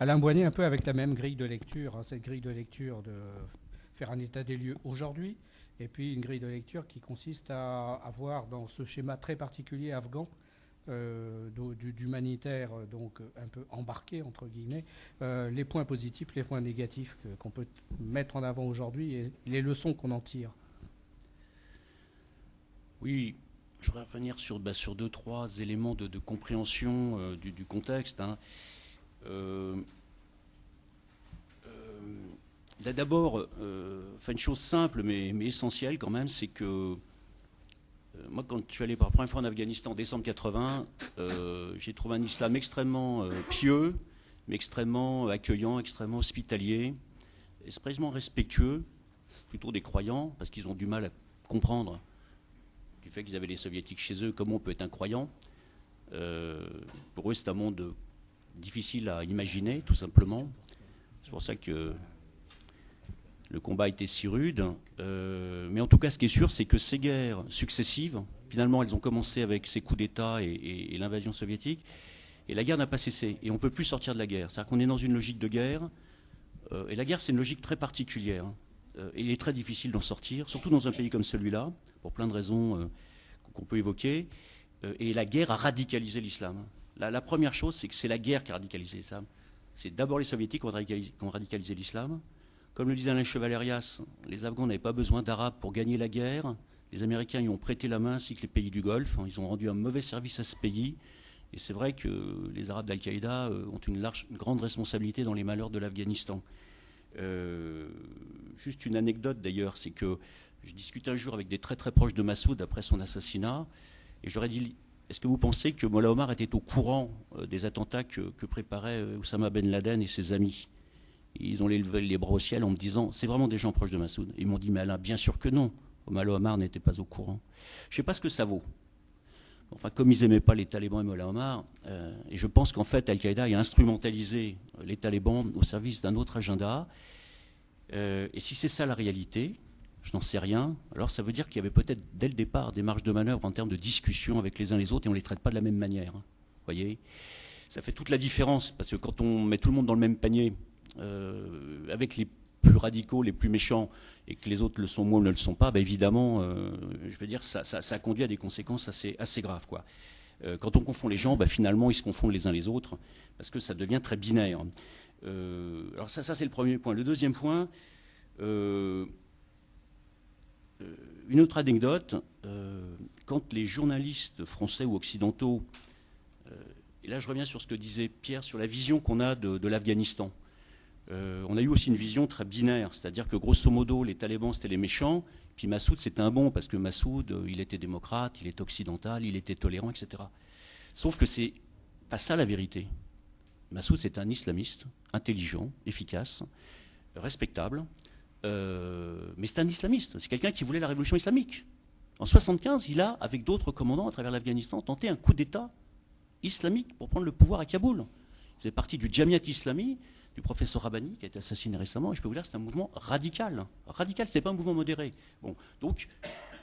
Alain Boignet, un peu avec la même grille de lecture, hein, cette grille de lecture de faire un état des lieux aujourd'hui, et puis une grille de lecture qui consiste à avoir dans ce schéma très particulier afghan d'humanitaire, donc un peu embarqué entre guillemets, les points positifs, les points négatifs qu'on peut mettre en avant aujourd'hui et les leçons qu'on en tire. Oui, je voudrais revenir sur deux, trois éléments de compréhension du contexte, hein. Euh, D'abord, une chose simple mais essentielle quand même, c'est que moi, quand je suis allé pour la première fois en Afghanistan en décembre 80, j'ai trouvé un islam extrêmement pieux, mais extrêmement accueillant, extrêmement hospitalier, extrêmement respectueux, plutôt des croyants, parce qu'ils ont du mal à comprendre du fait qu'ils avaient les soviétiques chez eux, comment on peut être un croyant. Pour eux, c'est un monde difficile à imaginer, tout simplement. C'est pour ça que le combat était si rude. Mais en tout cas, ce qui est sûr, c'est que ces guerres successives, finalement, elles ont commencé avec ces coups d'État et l'invasion soviétique. Et la guerre n'a pas cessé. Et on ne peut plus sortir de la guerre. C'est-à-dire qu'on est dans une logique de guerre. Et la guerre, c'est une logique très particulière. Et il est très difficile d'en sortir, surtout dans un pays comme celui-là, pour plein de raisons qu'on peut évoquer. Et la guerre a radicalisé l'islam. La première chose, c'est que c'est la guerre qui a radicalisé l'islam. C'est d'abord les soviétiques qui ont radicalisé l'islam. Comme le disait Alain Chevalérias, les Afghans n'avaient pas besoin d'Arabes pour gagner la guerre. Les Américains y ont prêté la main, ainsi que les pays du Golfe. Ils ont rendu un mauvais service à ce pays. Et c'est vrai que les Arabes d'Al-Qaïda ont une grande responsabilité dans les malheurs de l'Afghanistan. Juste une anecdote d'ailleurs, c'est que je discutais un jour avec des très très proches de Massoud après son assassinat, et je leur ai dit, est-ce que vous pensez que Mollah Omar était au courant des attentats que préparaient Oussama Ben Laden et ses amis? Ils ont levé les bras au ciel en me disant, c'est vraiment des gens proches de Massoud. Et ils m'ont dit, mais Alain, bien sûr que non, Mollah Omar n'était pas au courant. Je ne sais pas ce que ça vaut. Enfin, comme ils n'aimaient pas les talibans et Mollah Omar, et je pense qu'en fait, Al-Qaïda a instrumentalisé les talibans au service d'un autre agenda. Et si c'est ça la réalité, je n'en sais rien, alors ça veut dire qu'il y avait peut-être dès le départ des marges de manœuvre en termes de discussion avec les uns les autres et on ne les traite pas de la même manière. Vous voyez, ça fait toute la différence, parce que quand on met tout le monde dans le même panier, avec les plus radicaux, les plus méchants, et que les autres le sont moins ou ne le sont pas, bah évidemment, je veux dire, ça conduit à des conséquences assez graves, quoi. Quand on confond les gens, bah finalement, ils se confondent les uns les autres, parce que ça devient très binaire. Alors ça c'est le premier point. Le deuxième point, une autre anecdote, quand les journalistes français ou occidentaux, et là je reviens sur ce que disait Pierre sur la vision qu'on a de l'Afghanistan, on a eu aussi une vision très binaire, c'est-à-dire que grosso modo les talibans c'était les méchants, puis Massoud c'était un bon, parce que Massoud il était démocrate, il était occidental, il était tolérant, etc. Sauf que c'est pas ça la vérité. Massoud c'est un islamiste, intelligent, efficace, respectable, mais c'est un islamiste, c'est quelqu'un qui voulait la révolution islamique. En 1975, il a, avec d'autres commandants à travers l'Afghanistan, tenté un coup d'État islamique pour prendre le pouvoir à Kaboul. Il faisait partie du Jamiat Islami, du professeur Rabbani, qui a été assassiné récemment, et je peux vous dire que c'est un mouvement radical. Radical, c'est pas un mouvement modéré. Bon, donc,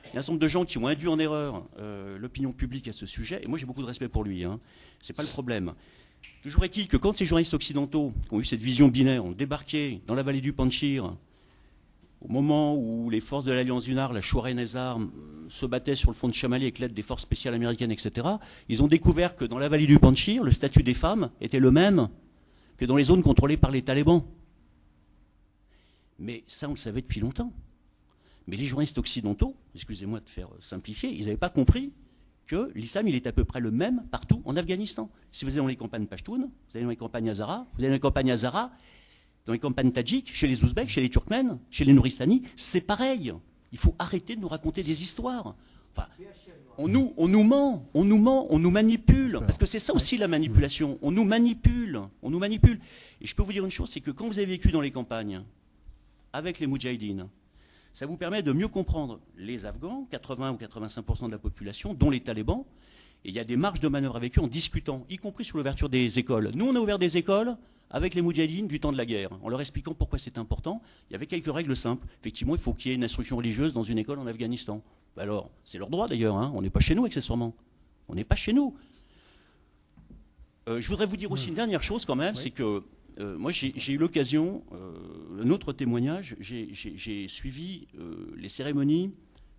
il y a un certain nombre de gens qui ont induit en erreur l'opinion publique à ce sujet, et moi j'ai beaucoup de respect pour lui, hein. C'est pas le problème. Toujours est-il que quand ces journalistes occidentaux qui ont eu cette vision binaire ont débarqué dans la vallée du Panchir, au moment où les forces de l'Alliance du Nord, la Shoura et Nezar, se battaient sur le front de Chamali avec l'aide des forces spéciales américaines, etc., ils ont découvert que dans la vallée du Panchir, le statut des femmes était le même que dans les zones contrôlées par les talibans. Mais ça, on le savait depuis longtemps. Mais les journalistes occidentaux, excusez-moi de faire simplifier, ils n'avaient pas compris que l'islam, il est à peu près le même partout en Afghanistan. Si vous allez dans les campagnes pashtunes, vous allez dans les campagnes Hazara, vous allez dans les campagnes Hazara, dans les campagnes tadjiques, chez les Ouzbeks, chez les Turkmènes, chez les Nouristani, c'est pareil. Il faut arrêter de nous raconter des histoires. Enfin, on nous ment, on nous manipule. Parce que c'est ça aussi la manipulation. On nous manipule. Et je peux vous dire une chose, c'est que quand vous avez vécu dans les campagnes, avec les Moudjahidines, ça vous permet de mieux comprendre les Afghans, 80 ou 85% de la population, dont les talibans. Et il y a des marges de manœuvre avec eux en discutant, y compris sur l'ouverture des écoles. Nous, on a ouvert des écoles avec les Moudjahidines du temps de la guerre, en leur expliquant pourquoi c'est important. Il y avait quelques règles simples. Effectivement, il faut qu'il y ait une instruction religieuse dans une école en Afghanistan. Alors, c'est leur droit d'ailleurs, hein. On n'est pas chez nous accessoirement. On n'est pas chez nous. Je voudrais vous dire aussi une dernière chose quand même, Oui. c'est que moi j'ai eu l'occasion, un autre témoignage, j'ai suivi les cérémonies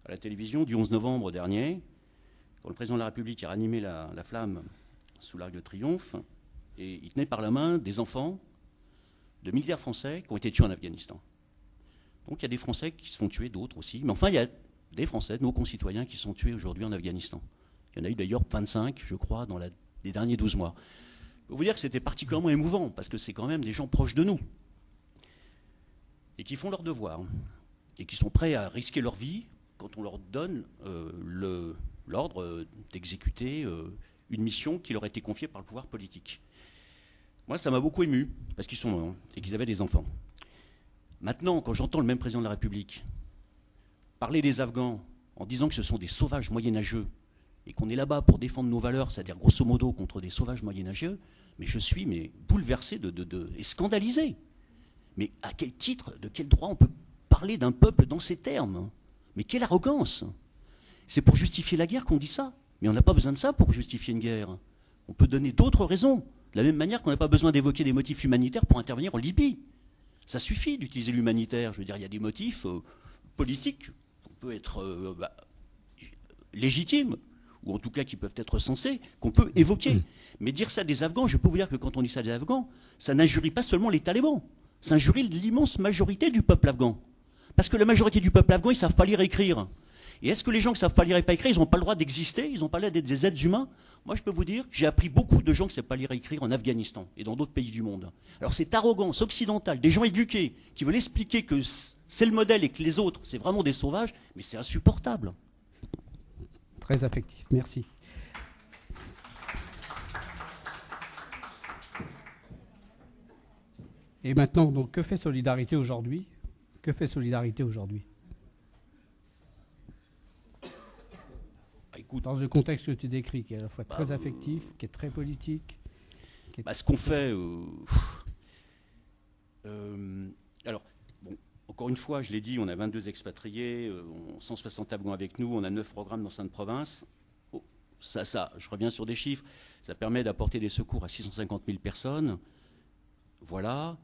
à la télévision du 11 novembre dernier, quand le président de la République a ranimé la flamme sous l'Arc de Triomphe, et il tenait par la main des enfants de militaires français qui ont été tués en Afghanistan. Donc il y a des Français qui se font tuer, d'autres aussi, mais enfin il y a des Français, nos concitoyens, qui sont tués aujourd'hui en Afghanistan. Il y en a eu d'ailleurs 25, je crois, dans les derniers 12 mois. Je peux vous dire que c'était particulièrement émouvant, parce que c'est quand même des gens proches de nous, et qui font leur devoir, et qui sont prêts à risquer leur vie quand on leur donne l'ordre d'exécuter une mission qui leur a été confiée par le pouvoir politique. Moi, ça m'a beaucoup ému, parce qu'ils sont morts, et qu'ils avaient des enfants. Maintenant, quand j'entends le même président de la République parler des Afghans en disant que ce sont des sauvages moyenâgeux, et qu'on est là-bas pour défendre nos valeurs, c'est-à-dire grosso modo contre des sauvages moyenâgeux, mais je suis bouleversé et scandalisé. Mais à quel titre, de quel droit on peut parler d'un peuple dans ces termes? Mais quelle arrogance! C'est pour justifier la guerre qu'on dit ça. Mais on n'a pas besoin de ça pour justifier une guerre. On peut donner d'autres raisons. De la même manière qu'on n'a pas besoin d'évoquer des motifs humanitaires pour intervenir en Libye. Ça suffit d'utiliser l'humanitaire. Je veux dire, il y a des motifs politiques. On peut être légitimes, ou en tout cas qui peuvent être sensés, qu'on peut évoquer. Mais dire ça des Afghans, je peux vous dire que quand on dit ça des Afghans, ça n'injurie pas seulement les talibans, ça injurie l'immense majorité du peuple afghan. Parce que la majorité du peuple afghan, ils ne savent pas lire et écrire. Et est-ce que les gens qui ne savent pas lire et pas écrire, ils n'ont pas le droit d'exister? Ils n'ont pas l'air d'être des êtres humains? Moi, je peux vous dire, j'ai appris beaucoup de gens qui ne savent pas lire et écrire en Afghanistan et dans d'autres pays du monde. Alors cette arrogance occidentale, des gens éduqués, qui veulent expliquer que c'est le modèle et que les autres, c'est vraiment des sauvages, mais c'est insupportable. Très affectif, merci. Et maintenant, donc, que fait Solidarité aujourd'hui? Que fait Solidarité aujourd'hui? Dans le contexte que tu décris, qui est à la fois très affectif, qui est très politique. Ce qu'on fait... alors, bon, encore une fois, je l'ai dit, on a 22 expatriés, 160 Afghans avec nous, on a 9 programmes dans 5 provinces. Oh, ça, je reviens sur des chiffres, ça permet d'apporter des secours à 650 000 personnes. Voilà.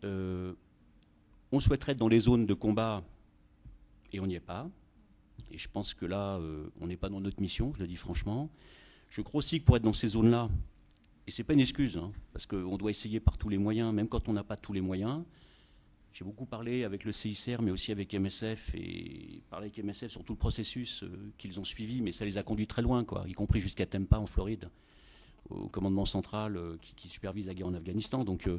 On souhaiterait être dans les zones de combat, et on n'y est pas. Et je pense que là, on n'est pas dans notre mission, je le dis franchement. Je crois aussi que pour être dans ces zones-là, et ce n'est pas une excuse, hein, parce qu'on doit essayer par tous les moyens, même quand on n'a pas tous les moyens. J'ai beaucoup parlé avec le CICR, mais aussi avec MSF, et parlé avec MSF sur tout le processus qu'ils ont suivi, mais ça les a conduits très loin, quoi, y compris jusqu'à Tampa, en Floride, au commandement central qui supervise la guerre en Afghanistan. Donc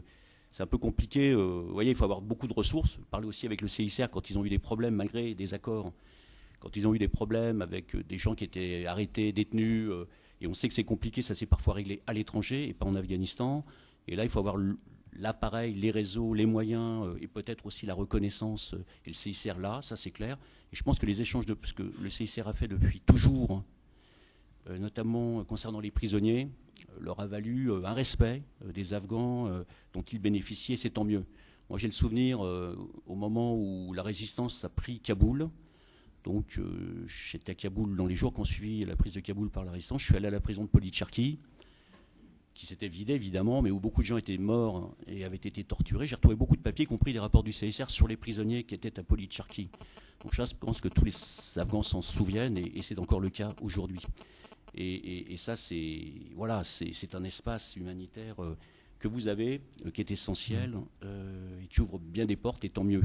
c'est un peu compliqué. Vous voyez, il faut avoir beaucoup de ressources. Parler aussi avec le CICR quand ils ont eu des problèmes, malgré des accords. Quand ils ont eu des problèmes avec des gens qui étaient arrêtés, détenus, et on sait que c'est compliqué, ça s'est parfois réglé à l'étranger et pas en Afghanistan. Et là, il faut avoir l'appareil, les réseaux, les moyens, et peut-être aussi la reconnaissance, et le CICR là, ça c'est clair. Et je pense que les échanges ce que le CICR a fait depuis toujours, notamment concernant les prisonniers, leur a valu un respect des Afghans dont ils bénéficiaient, c'est tant mieux. Moi j'ai le souvenir, au moment où la résistance a pris Kaboul, donc j'étais à Kaboul dans les jours qui ont suivi la prise de Kaboul par la résistance. Je suis allé à la prison de Polytcharki, qui s'était vidée évidemment, mais où beaucoup de gens étaient morts et avaient été torturés. J'ai retrouvé beaucoup de papiers, y compris des rapports du CSR sur les prisonniers qui étaient à Polytcharki. Donc je pense que tous les Afghans s'en souviennent et c'est encore le cas aujourd'hui. Et ça, c'est un espace humanitaire que vous avez, qui est essentiel et qui ouvre bien des portes, et tant mieux.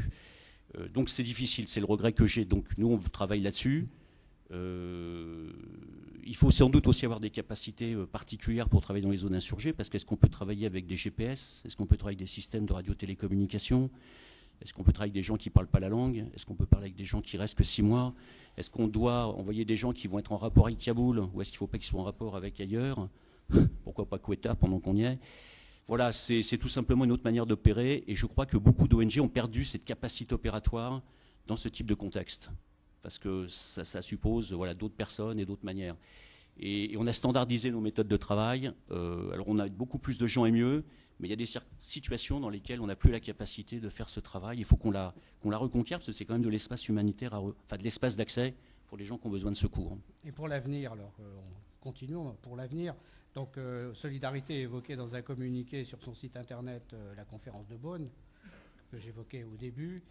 Donc c'est difficile, c'est le regret que j'ai. Donc nous, on travaille là-dessus. Il faut sans doute aussi avoir des capacités particulières pour travailler dans les zones insurgées, parce qu'est-ce qu'on peut travailler avec des GPS? Est-ce qu'on peut travailler avec des systèmes de radiotélécommunication? Est-ce qu'on peut travailler avec des gens qui ne parlent pas la langue? Est-ce qu'on peut parler avec des gens qui restent que 6 mois? Est-ce qu'on doit envoyer des gens qui vont être en rapport avec Kaboul? Ou est-ce qu'il ne faut pas qu'ils soient en rapport avec ailleurs? Pourquoi pas Quetta pendant qu'on y est? Voilà, c'est tout simplement une autre manière d'opérer, et je crois que beaucoup d'ONG ont perdu cette capacité opératoire dans ce type de contexte, parce que ça suppose d'autres personnes et d'autres manières. Et on a standardisé nos méthodes de travail. Alors on a beaucoup plus de gens et mieux, mais il y a des situations dans lesquelles on n'a plus la capacité de faire ce travail. Il faut qu'on la reconquiert, parce que c'est quand même de l'espace humanitaire, de l'espace d'accès pour les gens qui ont besoin de secours. Et pour l'avenir, alors, continuons pour l'avenir. Donc, Solidarité évoquait dans un communiqué sur son site internet la conférence de Bonn, que j'évoquais au début.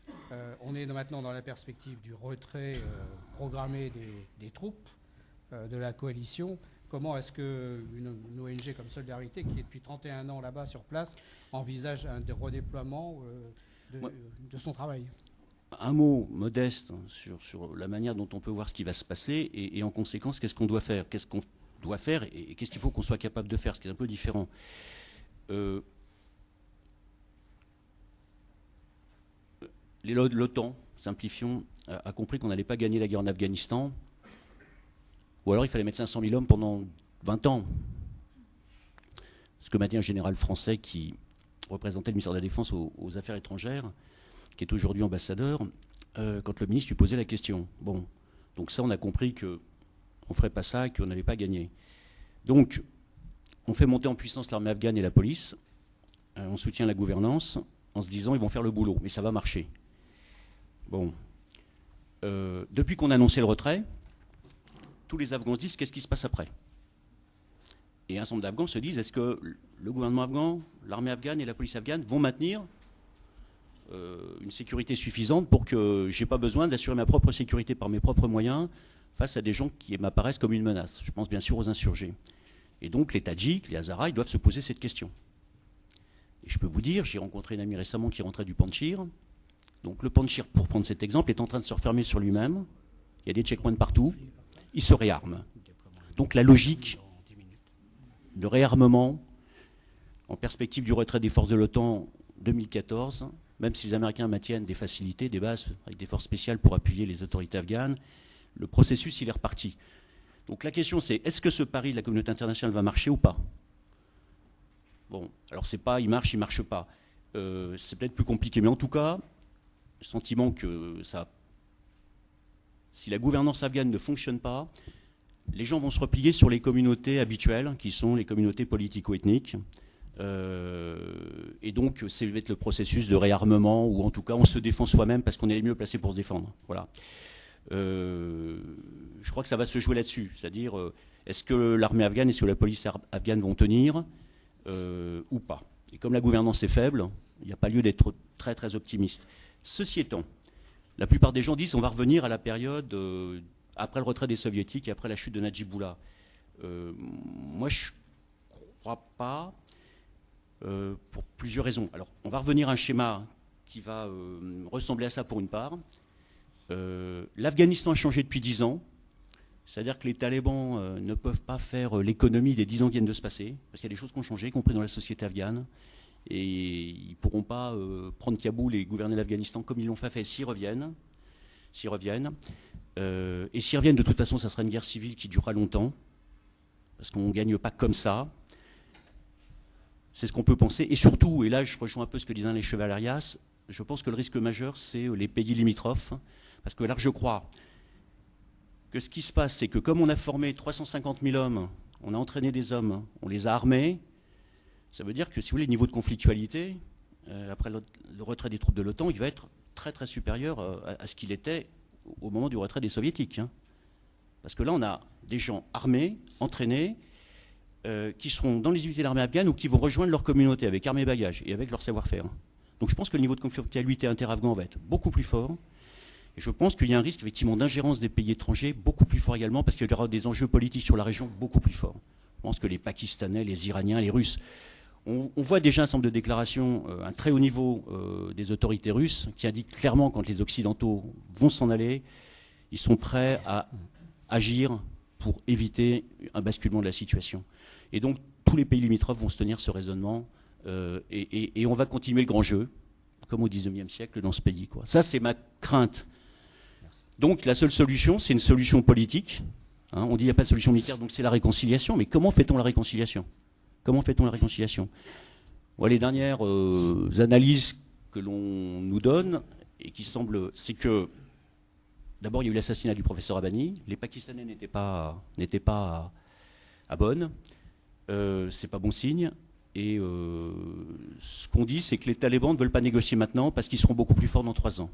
On est maintenant dans la perspective du retrait programmé des troupes de la coalition. Comment est-ce qu'une ONG comme Solidarité, qui est depuis 31 ans là-bas sur place, envisage un redéploiement de son travail? Un mot modeste sur la manière dont on peut voir ce qui va se passer et en conséquence, qu'est-ce qu'on doit faire? Qu'est-ce qu'on doit faire et qu'est-ce qu'il faut qu'on soit capable de faire, ce qui est un peu différent. L'OTAN, simplifions, a compris qu'on n'allait pas gagner la guerre en Afghanistan, ou alors il fallait mettre 500 000 hommes pendant 20 ans. Ce que m'a dit un général français qui représentait le ministère de la Défense aux Affaires étrangères, qui est aujourd'hui ambassadeur, quand le ministre lui posait la question. Bon, donc ça, on a compris qu'on ne ferait pas ça et qu'on n'allait pas gagner. Donc, on fait monter en puissance l'armée afghane et la police, on soutient la gouvernance, en se disant ils vont faire le boulot, mais ça va marcher. Bon. Depuis qu'on a annoncé le retrait, tous les Afghans se disent qu'est-ce qui se passe après? Et un certain nombre d'Afghans se disent est-ce que le gouvernement afghan, l'armée afghane et la police afghane vont maintenir une sécurité suffisante pour que je n'ai pas besoin d'assurer ma propre sécurité par mes propres moyens face à des gens qui m'apparaissent comme une menace. Je pense bien sûr aux insurgés. Et donc les Tadjiks, les Hazaras, ils doivent se poser cette question. Et je peux vous dire, j'ai rencontré un ami récemment qui rentrait du Panjshir. Donc le Panjshir, pour prendre cet exemple, est en train de se refermer sur lui-même. Il y a des checkpoints partout. Il se réarme. Donc la logique de réarmement en perspective du retrait des forces de l'OTAN 2014, même si les Américains maintiennent des facilités, des bases avec des forces spéciales pour appuyer les autorités afghanes, le processus, il est reparti. Donc la question c'est, est-ce que ce pari de la communauté internationale va marcher ou pas? Bon, alors c'est pas il marche pas. C'est peut-être plus compliqué, mais en tout cas, le sentiment que ça, si la gouvernance afghane ne fonctionne pas, les gens vont se replier sur les communautés habituelles, qui sont les communautés politico-ethniques. Et donc, ça va être le processus de réarmement, ou en tout cas, on se défend soi-même parce qu'on est les mieux placés pour se défendre. Voilà. Je crois que ça va se jouer là-dessus. C'est-à-dire, est-ce que l'armée afghane, est-ce que la police afghane vont tenir ou pas? Et comme la gouvernance est faible, il n'y a pas lieu d'être très très optimiste. Ceci étant, la plupart des gens disent on va revenir à la période après le retrait des soviétiques et après la chute de Najibullah. Moi, je ne crois pas, pour plusieurs raisons. Alors, on va revenir à un schéma qui va ressembler à ça pour une part. L'Afghanistan a changé depuis 10 ans. C'est-à-dire que les talibans ne peuvent pas faire l'économie des 10 ans qui viennent de se passer, parce qu'il y a des choses qui ont changé, y compris dans la société afghane. Et ils ne pourront pas prendre Kaboul et gouverner l'Afghanistan comme ils l'ont fait s'ils reviennent. Et s'ils reviennent, de toute façon, ça sera une guerre civile qui durera longtemps, parce qu'on ne gagne pas comme ça. C'est ce qu'on peut penser. Et surtout, et là je rejoins un peu ce que disaient les Chevalerias, je pense que le risque majeur, c'est les pays limitrophes. Parce que là, je crois que ce qui se passe, c'est que comme on a formé 350 000 hommes, on a entraîné des hommes, on les a armés, ça veut dire que, si vous voulez, le niveau de conflictualité, après le retrait des troupes de l'OTAN, il va être très très supérieur à ce qu'il était au moment du retrait des soviétiques. Hein. Parce que là, on a des gens armés, entraînés, qui seront dans les unités de l'armée afghane ou qui vont rejoindre leur communauté avec armes et bagages et avec leur savoir-faire. Donc je pense que le niveau de conflictualité inter-afghan va être beaucoup plus fort. Et je pense qu'il y a un risque effectivement d'ingérence des pays étrangers beaucoup plus fort également, parce qu'il y aura des enjeux politiques sur la région beaucoup plus forts. Je pense que les Pakistanais, les Iraniens, les Russes, on voit déjà un certain nombre de déclarations à un très haut niveau des autorités russes qui indiquent clairement quand les Occidentaux vont s'en aller, ils sont prêts à agir pour éviter un basculement de la situation. Et donc tous les pays limitrophes vont se tenir ce raisonnement et on va continuer le grand jeu, comme au XIXe siècle dans ce pays, quoi. Ça, c'est ma crainte. Donc la seule solution, c'est une solution politique. Hein, on dit qu'il n'y a pas de solution militaire, donc c'est la réconciliation. Mais comment fait-on la réconciliation? Comment fait-on la réconciliation? Voilà, les dernières analyses que l'on nous donne, et qui semblent, c'est que d'abord il y a eu l'assassinat du professeur Abani, les Pakistanais n'étaient pas à Bonn, c'est pas bon signe. Et ce qu'on dit, c'est que les talibans ne veulent pas négocier maintenant parce qu'ils seront beaucoup plus forts dans 3 ans.